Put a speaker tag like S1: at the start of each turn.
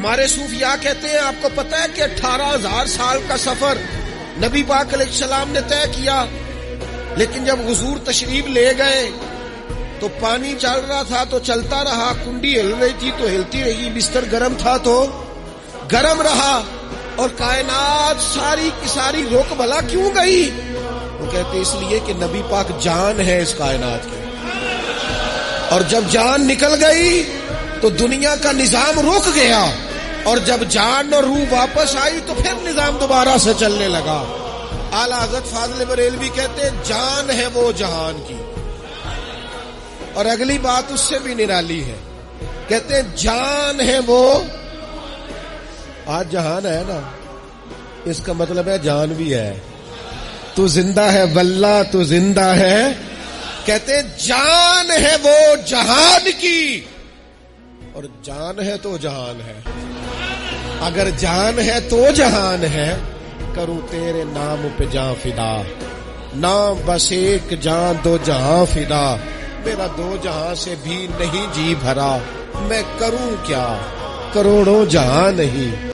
S1: ہمارے صوفیاء کہتے ہیں آپ کو پتہ ہے کہ 18,000 سال کا سفر نبی پاک علیہ السلام نے طے کیا، لیکن جب حضور تشریف لے گئے تو پانی چل رہا تھا تو چلتا رہا، کنڈی ہل رہی تھی تو ہلتی رہی، بستر گرم تھا تو گرم رہا، اور کائنات ساری کی ساری رک بھلا کیوں گئی؟ وہ کہتے اس لیے کہ نبی پاک جان ہے اس کائنات کی، اور جب جان نکل گئی تو دنیا کا نظام رک گیا، اور جب جان اور روح واپس آئی تو پھر نظام دوبارہ سے چلنے لگا۔ اعلیٰ حضرت فاضل بریلوی کہتے ہیں جان ہے وہ جہان کی، اور اگلی بات اس سے بھی نرالی ہے، کہتے ہیں جان ہے وہ، آج جہان ہے نا، اس کا مطلب ہے جان بھی ہے، تو زندہ ہے واللہ تو زندہ ہے، کہتے ہیں جان ہے وہ جہان کی، اور جان ہے تو جہان ہے، اگر جان ہے تو جہان ہے، کروں تیرے نام پہ جان فدا، نام بس ایک جان دو جہاں فدا، میرا دو جہاں سے بھی نہیں جی بھرا، میں کروں کیا کروڑوں جہاں نہیں